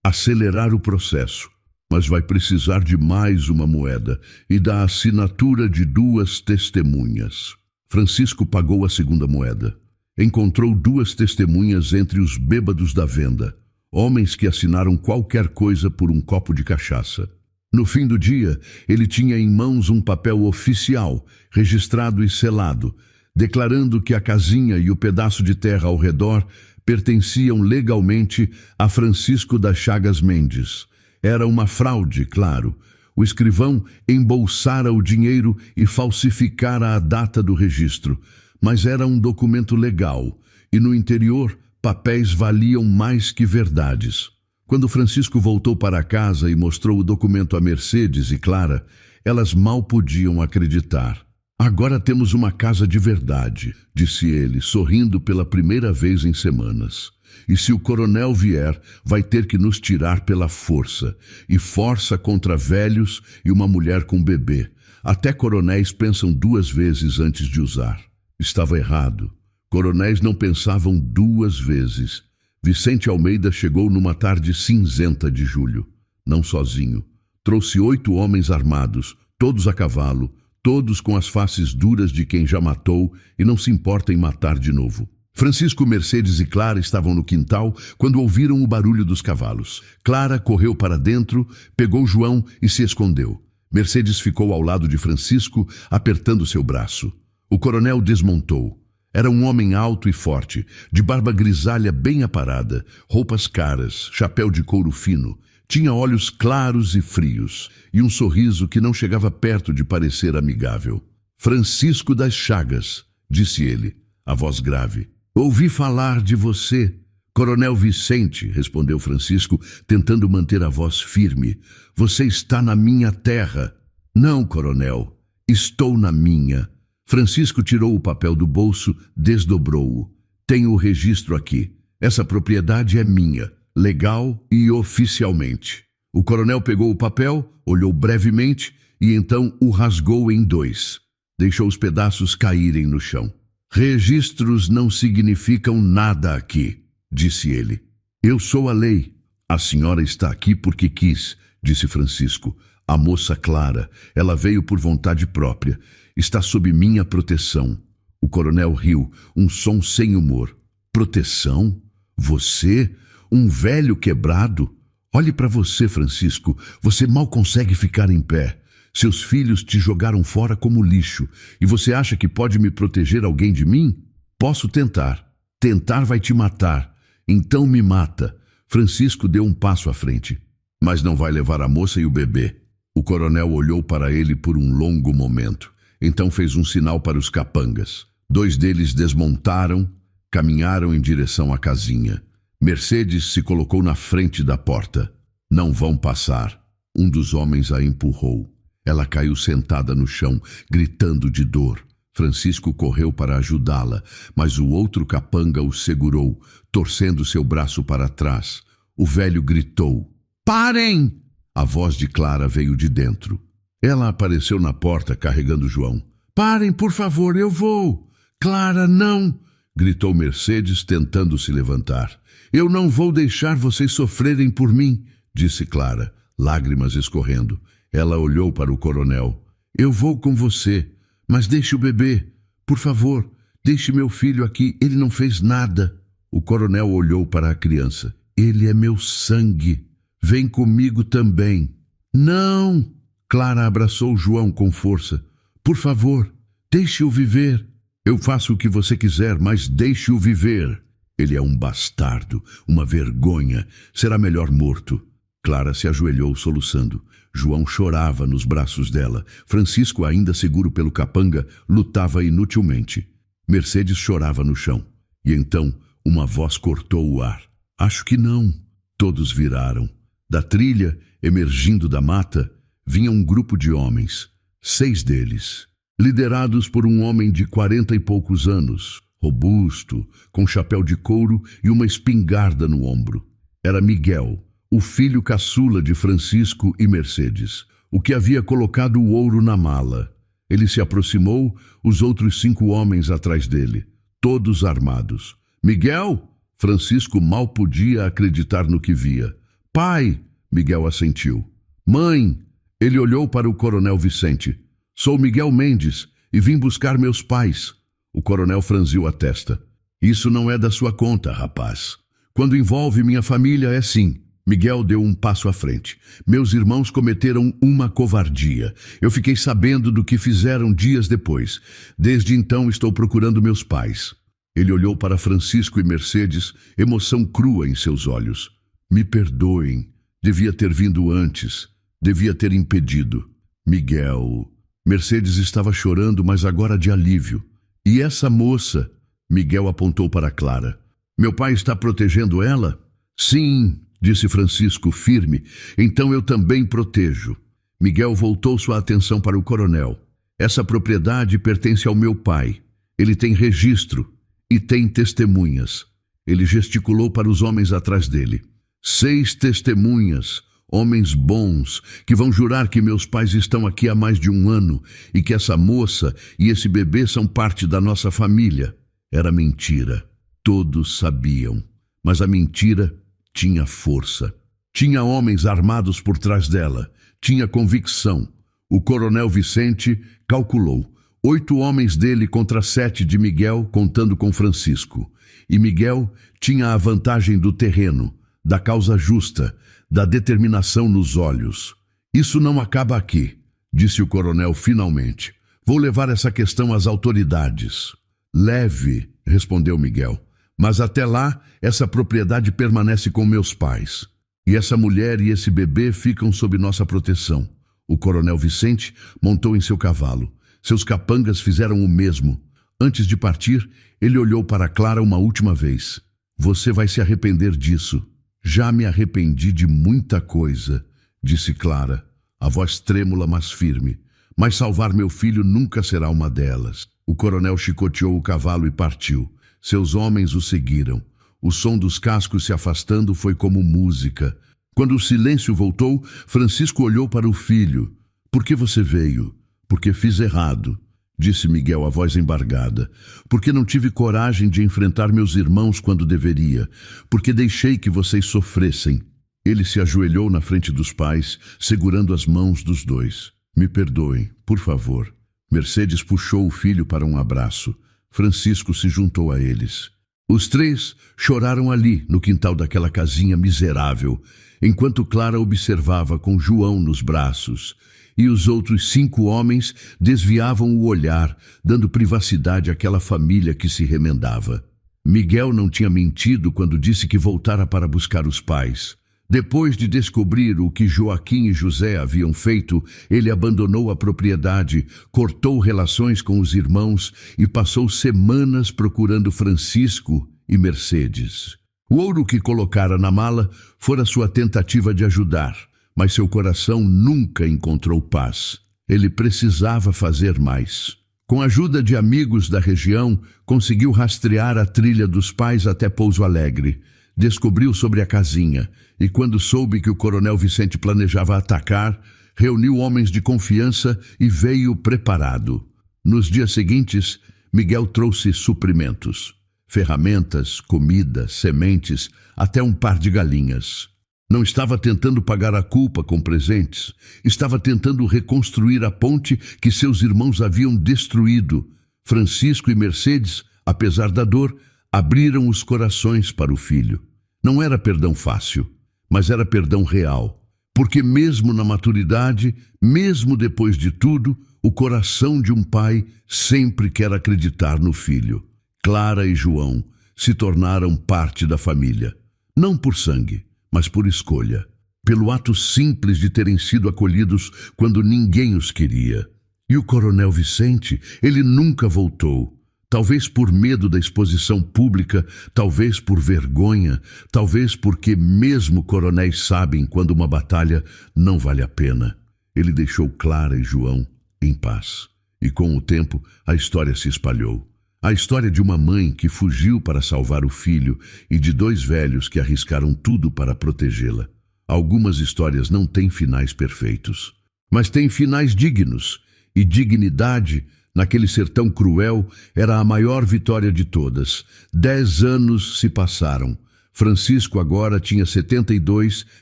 acelerar o processo, mas vai precisar de mais uma moeda e da assinatura de 2 testemunhas. Francisco pagou a segunda moeda. Encontrou 2 testemunhas entre os bêbados da venda, homens que assinaram qualquer coisa por um copo de cachaça. No fim do dia, ele tinha em mãos um papel oficial, registrado e selado, declarando que a casinha e o pedaço de terra ao redor pertenciam legalmente a Francisco das Chagas Mendes. Era uma fraude, claro. O escrivão embolsara o dinheiro e falsificara a data do registro, mas era um documento legal, e no interior, papéis valiam mais que verdades. Quando Francisco voltou para casa e mostrou o documento a Mercedes e Clara, elas mal podiam acreditar. Agora temos uma casa de verdade, disse ele, sorrindo pela primeira vez em semanas. E se o coronel vier, vai ter que nos tirar pela força, e força contra velhos e uma mulher com bebê. Até coronéis pensam 2 vezes antes de usar. Estava errado. Coronéis não pensavam 2 vezes. Vicente Almeida chegou numa tarde cinzenta de julho. Não sozinho. Trouxe 8 homens armados, todos a cavalo, todos com as faces duras de quem já matou e não se importa em matar de novo. Francisco, Mercedes e Clara estavam no quintal quando ouviram o barulho dos cavalos. Clara correu para dentro, pegou João e se escondeu. Mercedes ficou ao lado de Francisco, apertando seu braço. O coronel desmontou. Era um homem alto e forte, de barba grisalha bem aparada, roupas caras, chapéu de couro fino. Tinha olhos claros e frios, e um sorriso que não chegava perto de parecer amigável. Francisco das Chagas, disse ele, a voz grave. Ouvi falar de você. Coronel Vicente, respondeu Francisco, tentando manter a voz firme. Você está na minha terra. Não, coronel, estou na minha. Francisco tirou o papel do bolso, desdobrou-o. Tenho o registro aqui. Essa propriedade é minha, legal e oficialmente. O coronel pegou o papel, olhou brevemente e então o rasgou em 2. Deixou os pedaços caírem no chão. Registros não significam nada aqui, disse ele. Eu sou a lei. A senhora está aqui porque quis, disse Francisco. A moça Clara, ela veio por vontade própria. Está sob minha proteção. O coronel riu, um som sem humor. Proteção? Você? Um velho quebrado? Olhe para você, Francisco. Você mal consegue ficar em pé. Seus filhos te jogaram fora como lixo. E você acha que pode me proteger alguém de mim? Posso tentar. Tentar vai te matar. Então me mata. Francisco deu um passo à frente. Mas não vai levar a moça e o bebê. O coronel olhou para ele por um longo momento. Então fez um sinal para os capangas. 2 deles desmontaram, caminharam em direção à casinha. Mercedes se colocou na frente da porta. Não vão passar. Um dos homens a empurrou. Ela caiu sentada no chão, gritando de dor. Francisco correu para ajudá-la, mas o outro capanga o segurou, torcendo seu braço para trás. O velho gritou. Parem! A voz de Clara veio de dentro. Ela apareceu na porta carregando João. Parem, por favor, eu vou. Clara, não! Gritou Mercedes, tentando se levantar. Eu não vou deixar vocês sofrerem por mim, disse Clara, lágrimas escorrendo. Ela olhou para o coronel. Eu vou com você, mas deixe o bebê. Por favor, deixe meu filho aqui, ele não fez nada. O coronel olhou para a criança. Ele é meu sangue. Vem comigo também. Não! Clara abraçou João com força. Por favor, deixe-o viver. Eu faço o que você quiser, mas deixe-o viver. Ele é um bastardo, uma vergonha. Será melhor morto. Clara se ajoelhou soluçando. João chorava nos braços dela. Francisco, ainda seguro pelo capanga, lutava inutilmente. Mercedes chorava no chão. E então uma voz cortou o ar. Acho que não. Todos viraram. Da trilha, emergindo da mata, vinha um grupo de homens. 6 deles. Liderados por um homem de 40 e poucos anos, robusto, com chapéu de couro e uma espingarda no ombro. Era Miguel, o filho caçula de Francisco e Mercedes, o que havia colocado o ouro na mala. Ele se aproximou, os outros 5 homens atrás dele, todos armados. Miguel? Francisco mal podia acreditar no que via. Pai, Miguel assentiu. Mãe, ele olhou para o coronel Vicente. Sou Miguel Mendes e vim buscar meus pais. O coronel franziu a testa. Isso não é da sua conta, rapaz. Quando envolve minha família é sim. Miguel deu um passo à frente. Meus irmãos cometeram uma covardia. Eu fiquei sabendo do que fizeram dias depois. Desde então estou procurando meus pais. Ele olhou para Francisco e Mercedes, emoção crua em seus olhos. Me perdoem. Devia ter vindo antes. Devia ter impedido. Miguel. Mercedes estava chorando, mas agora de alívio. E essa moça? Miguel apontou para Clara. Meu pai está protegendo ela? Sim, disse Francisco firme. Então eu também protejo. Miguel voltou sua atenção para o coronel. Essa propriedade pertence ao meu pai. Ele tem registro e tem testemunhas. Ele gesticulou para os homens atrás dele. 6 testemunhas, homens bons, que vão jurar que meus pais estão aqui há mais de 1 ano e que essa moça e esse bebê são parte da nossa família. Era mentira. Todos sabiam. Mas a mentira tinha força. Tinha homens armados por trás dela. Tinha convicção. O coronel Vicente calculou. 8 homens dele contra 7 de Miguel, contando com Francisco. E Miguel tinha a vantagem do terreno, da causa justa, da determinação nos olhos. Isso não acaba aqui, disse o coronel finalmente. Vou levar essa questão às autoridades. Leve, respondeu Miguel. Mas até lá, essa propriedade permanece com meus pais. E essa mulher e esse bebê ficam sob nossa proteção. O coronel Vicente montou em seu cavalo. Seus capangas fizeram o mesmo. Antes de partir, ele olhou para Clara uma última vez. Você vai se arrepender disso. Já me arrependi de muita coisa, disse Clara, a voz trêmula, mas firme. Mas salvar meu filho nunca será uma delas. O coronel chicoteou o cavalo e partiu. Seus homens o seguiram. O som dos cascos se afastando foi como música. Quando o silêncio voltou, Francisco olhou para o filho. Por que você veio? Porque fiz errado, disse Miguel, a voz embargada. Porque não tive coragem de enfrentar meus irmãos quando deveria. Porque deixei que vocês sofressem. Ele se ajoelhou na frente dos pais, segurando as mãos dos dois. Me perdoem, por favor. Mercedes puxou o filho para um abraço. Francisco se juntou a eles. Os 3 choraram ali, no quintal daquela casinha miserável, enquanto Clara observava com João nos braços. E os outros 5 homens desviavam o olhar, dando privacidade àquela família que se remendava. Miguel não tinha mentido quando disse que voltara para buscar os pais. Depois de descobrir o que Joaquim e José haviam feito, ele abandonou a propriedade, cortou relações com os irmãos e passou semanas procurando Francisco e Mercedes. O ouro que colocara na mala fora sua tentativa de ajudar, mas seu coração nunca encontrou paz. Ele precisava fazer mais. Com a ajuda de amigos da região, conseguiu rastrear a trilha dos pais até Pouso Alegre. Descobriu sobre a casinha, e quando soube que o coronel Vicente planejava atacar, reuniu homens de confiança e veio preparado. Nos dias seguintes, Miguel trouxe suprimentos. Ferramentas, comida, sementes, até um par de galinhas. Não estava tentando pagar a culpa com presentes. Estava tentando reconstruir a ponte que seus irmãos haviam destruído. Francisco e Mercedes, apesar da dor, abriram os corações para o filho. Não era perdão fácil, mas era perdão real. Porque mesmo na maturidade, mesmo depois de tudo, o coração de um pai sempre quer acreditar no filho. Clara e João se tornaram parte da família. Não por sangue, mas por escolha. Pelo ato simples de terem sido acolhidos quando ninguém os queria. E o coronel Vicente, ele nunca voltou. Talvez por medo da exposição pública, talvez por vergonha, talvez porque mesmo coronéis sabem quando uma batalha não vale a pena. Ele deixou Clara e João em paz. E com o tempo, a história se espalhou. A história de uma mãe que fugiu para salvar o filho e de 2 velhos que arriscaram tudo para protegê-la. Algumas histórias não têm finais perfeitos, mas têm finais dignos, e dignidade, naquele sertão cruel, era a maior vitória de todas. 10 anos se passaram. Francisco agora tinha 72,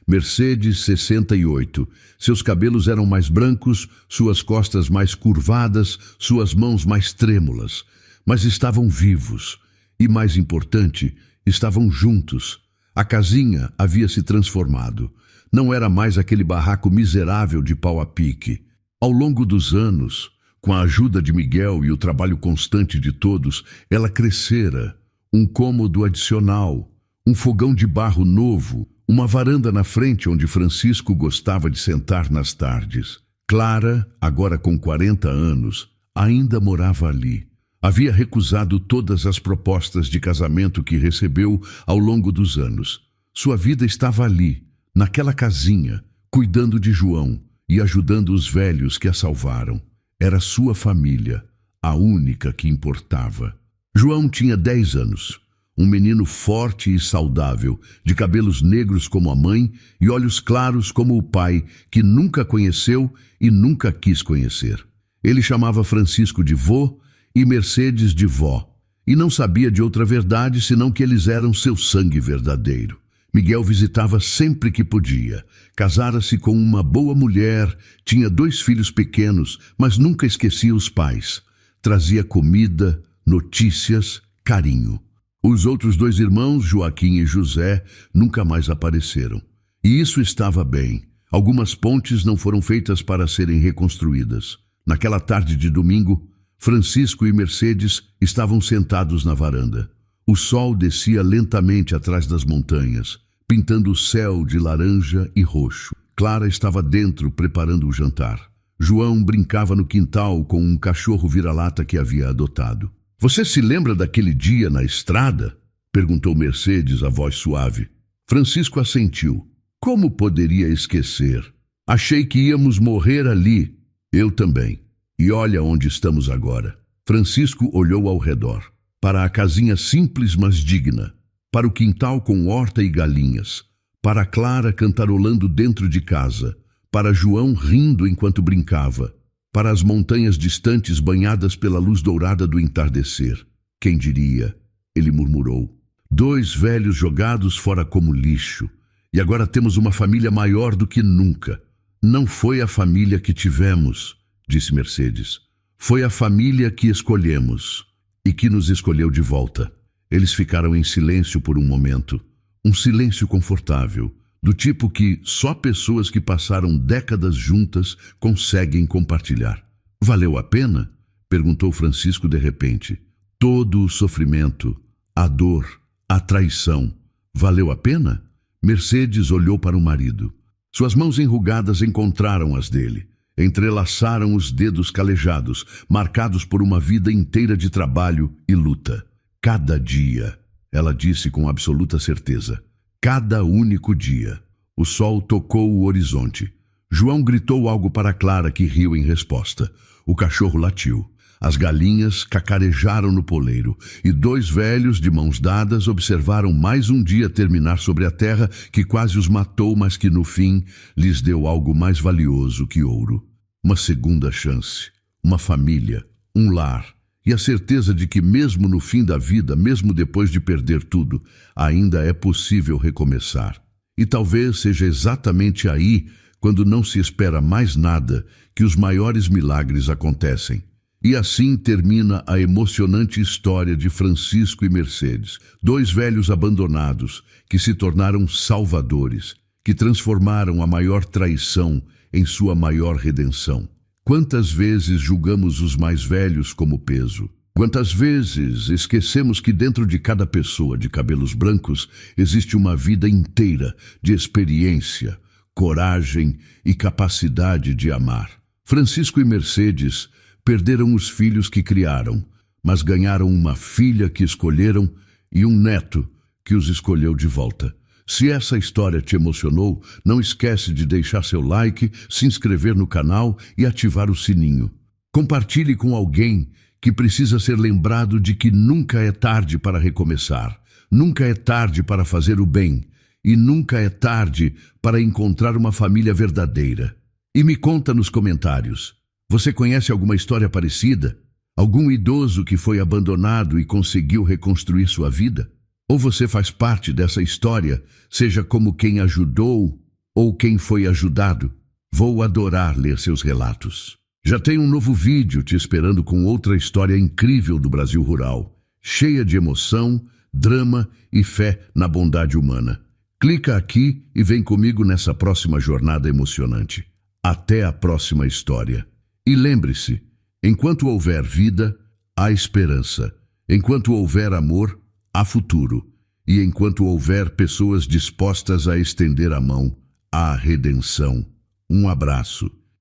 Mercedes 68. Seus cabelos eram mais brancos, suas costas mais curvadas, suas mãos mais trêmulas. Mas estavam vivos. E, mais importante, estavam juntos. A casinha havia se transformado. Não era mais aquele barraco miserável de pau a pique. Ao longo dos anos, com a ajuda de Miguel e o trabalho constante de todos, ela crescera. Um cômodo adicional, um fogão de barro novo, uma varanda na frente onde Francisco gostava de sentar nas tardes. Clara, agora com 40 anos, ainda morava ali. Havia recusado todas as propostas de casamento que recebeu ao longo dos anos. Sua vida estava ali, naquela casinha, cuidando de João e ajudando os velhos que a salvaram. Era sua família, a única que importava. João tinha 10 anos. Um menino forte e saudável, de cabelos negros como a mãe e olhos claros como o pai, que nunca conheceu e nunca quis conhecer. Ele chamava Francisco de vô e Mercedes de vó, e não sabia de outra verdade senão que eles eram seu sangue verdadeiro. Miguel visitava sempre que podia. Casara-se com uma boa mulher, tinha 2 filhos pequenos, mas nunca esquecia os pais. Trazia comida, notícias, carinho. Os outros 2 irmãos, Joaquim e José, nunca mais apareceram. E isso estava bem. Algumas pontes não foram feitas para serem reconstruídas. Naquela tarde de domingo, Francisco e Mercedes estavam sentados na varanda. O sol descia lentamente atrás das montanhas, pintando o céu de laranja e roxo. Clara estava dentro preparando o jantar. João brincava no quintal com um cachorro vira-lata que havia adotado. "Você se lembra daquele dia na estrada?" perguntou Mercedes, a voz suave. Francisco assentiu. "Como poderia esquecer? Achei que íamos morrer ali." "Eu também. E olha onde estamos agora." Francisco olhou ao redor. Para a casinha simples mas digna. Para o quintal com horta e galinhas. Para Clara cantarolando dentro de casa. Para João rindo enquanto brincava. Para as montanhas distantes banhadas pela luz dourada do entardecer. "Quem diria?" ele murmurou. 2 velhos jogados fora como lixo. E agora temos uma família maior do que nunca. "Não foi a família que tivemos", disse Mercedes. "Foi a família que escolhemos e que nos escolheu de volta." Eles ficaram em silêncio por um momento. Um silêncio confortável, do tipo que só pessoas que passaram décadas juntas conseguem compartilhar. "Valeu a pena?" perguntou Francisco de repente. "Todo o sofrimento, a dor, a traição, valeu a pena?" Mercedes olhou para o marido. Suas mãos enrugadas encontraram as dele. Entrelaçaram os dedos calejados, marcados por uma vida inteira de trabalho e luta. "Cada dia", ela disse com absoluta certeza. "Cada único dia." O sol tocou o horizonte. João gritou algo para Clara, que riu em resposta. O cachorro latiu. As galinhas cacarejaram no poleiro, e 2 velhos, de mãos dadas, observaram mais um dia terminar sobre a terra que quase os matou, mas que no fim lhes deu algo mais valioso que ouro. Uma segunda chance, uma família, um lar, e a certeza de que mesmo no fim da vida, mesmo depois de perder tudo, ainda é possível recomeçar. E talvez seja exatamente aí, quando não se espera mais nada, que os maiores milagres acontecem. E assim termina a emocionante história de Francisco e Mercedes, 2 velhos abandonados que se tornaram salvadores, que transformaram a maior traição em sua maior redenção. Quantas vezes julgamos os mais velhos como peso? Quantas vezes esquecemos que dentro de cada pessoa de cabelos brancos existe uma vida inteira de experiência, coragem e capacidade de amar? Francisco e Mercedes perderam os filhos que criaram, mas ganharam uma filha que escolheram e um neto que os escolheu de volta. Se essa história te emocionou, não esquece de deixar seu like, se inscrever no canal e ativar o sininho. Compartilhe com alguém que precisa ser lembrado de que nunca é tarde para recomeçar, nunca é tarde para fazer o bem e nunca é tarde para encontrar uma família verdadeira. E me conta nos comentários, você conhece alguma história parecida? Algum idoso que foi abandonado e conseguiu reconstruir sua vida? Ou você faz parte dessa história, seja como quem ajudou ou quem foi ajudado. Vou adorar ler seus relatos. Já tem um novo vídeo te esperando com outra história incrível do Brasil rural, cheia de emoção, drama e fé na bondade humana. Clica aqui e vem comigo nessa próxima jornada emocionante. Até a próxima história. E lembre-se, enquanto houver vida, há esperança. Enquanto houver amor, há futuro. E enquanto houver pessoas dispostas a estender a mão, há redenção. Um abraço.